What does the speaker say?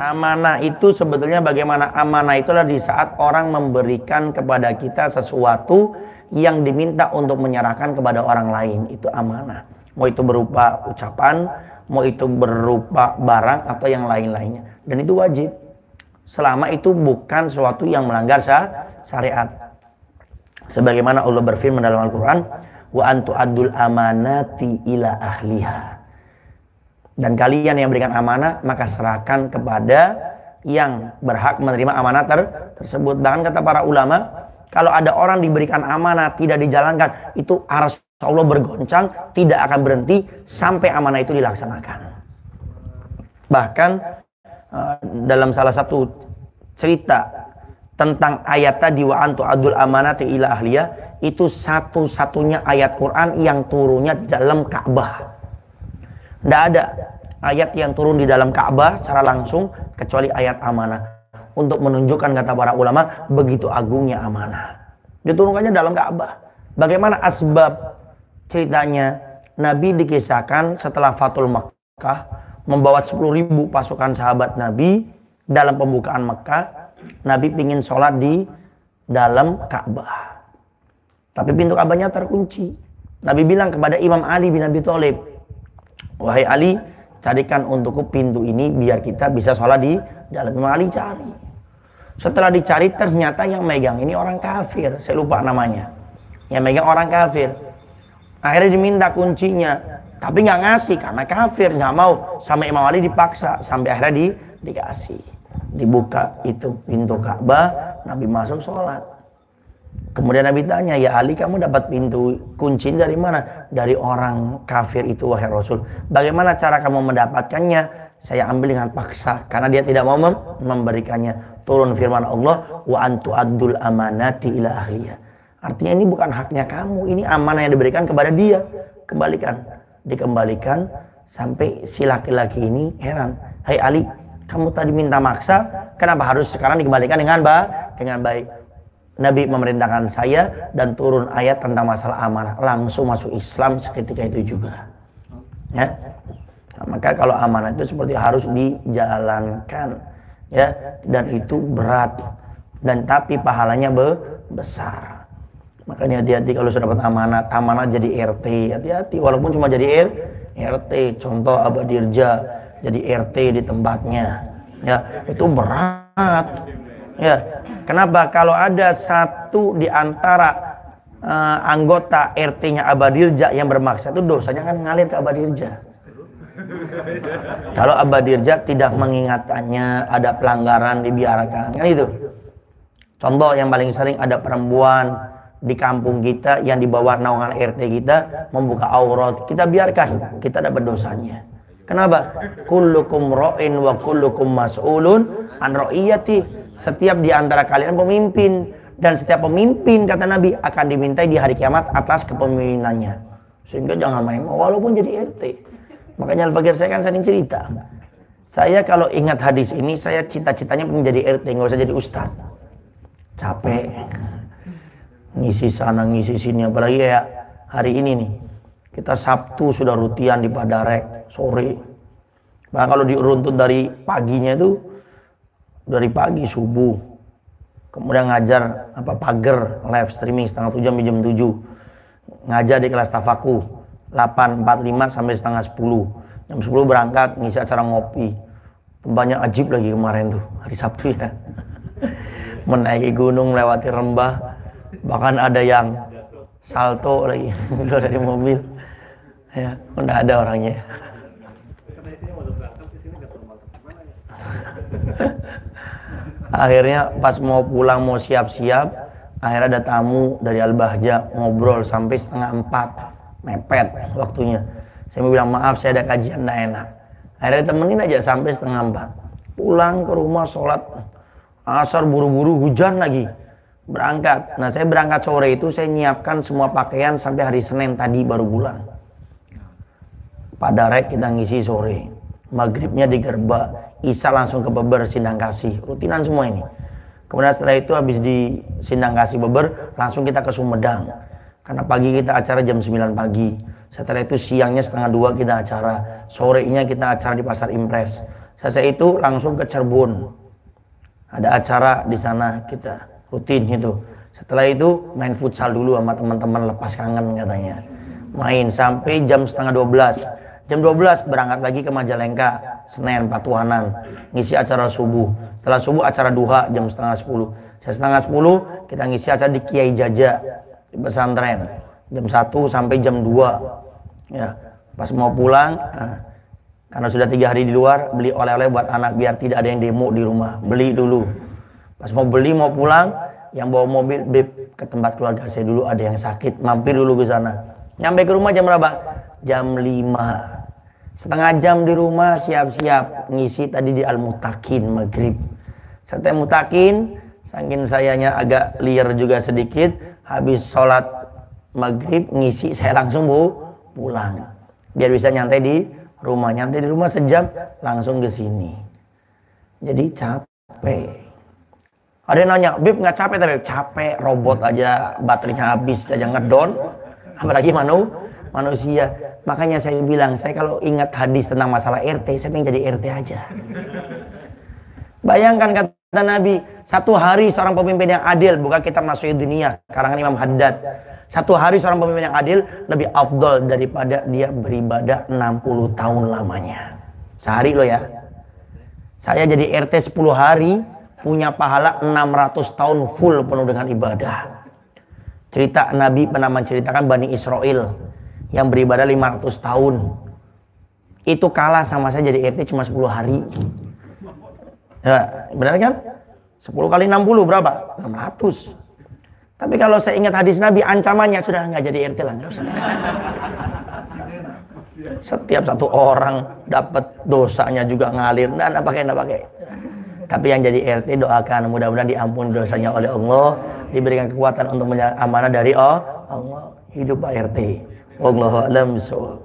Amanah itu sebetulnya bagaimana? Amanah itulah di saat orang memberikan kepada kita sesuatu yang diminta untuk menyerahkan kepada orang lain. Itu amanah. Mau itu berupa ucapan, mau itu berupa barang atau yang lain-lainnya. Dan itu wajib. Selama itu bukan sesuatu yang melanggar syariat. Sebagaimana Allah berfirman dalam Al-Quran, wa antu adul amanati ila ahliha. Dan kalian yang berikan amanah, maka serahkan kepada yang berhak menerima amanah tersebut. Bahkan kata para ulama, kalau ada orang diberikan amanah tidak dijalankan, itu arsy Allah bergoncang, tidak akan berhenti sampai amanah itu dilaksanakan. Bahkan dalam salah satu cerita tentang ayat tadi, wa antu adul amanati ila ahliya, itu satu-satunya ayat Quran yang turunnya di dalam Ka'bah. Tidak ada ayat yang turun di dalam Ka'bah secara langsung kecuali ayat amanah. Untuk menunjukkan, kata para ulama, begitu agungnya amanah. Diturunkannya dalam Ka'bah. Bagaimana asbab ceritanya? Nabi dikisahkan setelah Fathul Makkah membawa 10.000 pasukan sahabat Nabi dalam pembukaan Makkah. Nabi ingin sholat di dalam Ka'bah. Tapi pintu Ka'bahnya terkunci. Nabi bilang kepada Imam Ali bin Abi Thalib, wahai Ali, carikan untukku pintu ini biar kita bisa sholat di dalam. Imam Ali cari. Setelah dicari ternyata yang megang ini orang kafir. Saya lupa namanya. Yang megang orang kafir. Akhirnya diminta kuncinya. Tapi nggak ngasih karena kafir. Nggak mau. Sama Imam Ali dipaksa. Sampai akhirnya dikasih. Dibuka itu pintu Ka'bah. Nabi masuk sholat. Kemudian Nabi tanya, ya Ali, kamu dapat pintu kunci dari mana? Dari orang kafir itu, wahai Rasul. Bagaimana cara kamu mendapatkannya? Saya ambil dengan paksa karena dia tidak mau memberikannya. Turun firman Allah, wa antu addul amanati ila ahliya. Artinya ini bukan haknya kamu, ini amanah yang diberikan kepada dia. Kembalikan. Dikembalikan sampai si laki-laki ini heran. Hai Ali, kamu tadi minta maksa, kenapa harus sekarang dikembalikan dengan baik? Nabi memerintahkan saya dan turun ayat tentang masalah amanah. Langsung masuk Islam seketika itu juga. Ya. Nah, maka kalau amanah itu seperti harus dijalankan, ya, dan itu berat, dan tapi pahalanya besar. Makanya hati-hati kalau sudah dapat amanah jadi RT, hati-hati. Walaupun cuma jadi RT, contoh Abah Dirja jadi RT di tempatnya, ya, itu berat. Ya, kenapa? Kalau ada satu di antara anggota RT-nya Abah Dirja yang bermaksud, itu dosanya kan ngalir ke Abah Dirja. Kalau Abah Dirja tidak mengingatkannya, ada pelanggaran, dibiarkan, kan itu. Contoh yang paling sering, ada perempuan di kampung kita yang di bawah naungan RT kita membuka aurat, kita biarkan, kita dapat dosanya. Kenapa? Kullukum ra'in wa kullukum mas'ulun an ra'iyati. Setiap di antara kalian pemimpin, dan setiap pemimpin, kata Nabi, akan dimintai di hari kiamat atas kepemimpinannya. Sehingga jangan main walaupun jadi RT. Makanya Al-Fakir saya kan sering cerita, saya kalau ingat hadis ini, saya cita-citanya pengen jadi RT, nggak usah jadi ustadz. Capek ngisi sana ngisi sini, apalagi kayak hari ini nih, kita Sabtu sudah rutian di Padarek sore. Bahkan kalau diruntut dari paginya itu, dari pagi subuh, kemudian ngajar pager live streaming setengah 7 sampai jam 7, ngajar di kelas tafakuh 8.45 sampai setengah 10, jam 10 berangkat ngisi acara ngopi. Tempatnya ajib lagi kemarin tuh, hari Sabtu ya. Menaiki gunung, melewati rembah, bahkan ada yang salto lagi dari mobil, ya, udah ada orangnya. Akhirnya pas mau pulang, mau siap-siap, akhirnya ada tamu dari Al-Bahja, ngobrol sampai setengah 4, mepet waktunya. Saya mau bilang, maaf saya ada kajian, nggak enak. Akhirnya temenin aja sampai setengah 4. Pulang ke rumah, sholat asar, buru-buru, hujan lagi, berangkat. Nah, saya berangkat sore itu, saya nyiapkan semua pakaian sampai hari Senin tadi baru pulang. Padarek kita ngisi sore, maghribnya di Gerba, Isya langsung ke Beber, Sindang Kasih, rutinan semua ini. Kemudian setelah itu habis di Sindang Kasih Beber, langsung kita ke Sumedang. Karena pagi kita acara jam 9 pagi. Setelah itu siangnya setengah 2 kita acara, sorenya kita acara di Pasar Impres. Selesai itu langsung ke Cirebon. Ada acara di sana kita rutin itu. Setelah itu main futsal dulu sama teman-teman, lepas kangen katanya. Main sampai jam setengah 12. Jam 12 berangkat lagi ke Majalengka, Senen, Patuanan, ngisi acara subuh. Setelah subuh acara duha jam setengah 10. Setengah 10 kita ngisi acara di Kiai Jaja di pesantren. Jam 1 sampai jam 2. Ya, pas mau pulang, karena sudah 3 hari di luar, beli oleh-oleh buat anak biar tidak ada yang demo di rumah. Beli dulu. Pas mau beli mau pulang, yang bawa mobil, "Beb, ke tempat keluarga saya dulu, ada yang sakit, mampir dulu ke sana." Nyampe ke rumah jam berapa? Jam 5. Setengah jam di rumah siap-siap ngisi tadi di Al-Mutakin maghrib. Setelah Mutakin, saking sayanya agak liar juga sedikit, habis sholat maghrib ngisi, saya langsung pulang. Biar bisa nyantai di rumah, sejam langsung ke sini. Jadi capek. Ada yang nanya, "Beb, nggak capek?" Tapi capek, robot aja baterainya habis aja ngedon, apalagi manusia. Makanya saya bilang, saya kalau ingat hadis tentang masalah RT, saya pengen jadi RT aja. Bayangkan kata Nabi, satu hari seorang pemimpin yang adil, bukan kitab Nasihat Dunia karangan Imam Haddad. Satu hari seorang pemimpin yang adil lebih afdol daripada dia beribadah 60 tahun lamanya. Sehari loh ya. Saya jadi RT 10 hari, punya pahala 600 tahun full penuh dengan ibadah. Cerita Nabi pernah menceritakan Bani Israel yang beribadah 500 tahun. Itu kalah sama saya jadi RT cuma 10 hari. Ya, benar kan? 10 kali 60 berapa? 600. Tapi kalau saya ingat hadis Nabi, ancamannya sudah nggak jadi RT lah, nggak usah. Setiap satu orang dapat dosanya juga ngalir, nggak pakai. Tapi yang jadi RT doakan mudah-mudahan diampuni dosanya oleh Allah, diberikan kekuatan untuk menjalankan amanah dari Allah. Hidup Pak RT. Wallahu a'lam bishawab.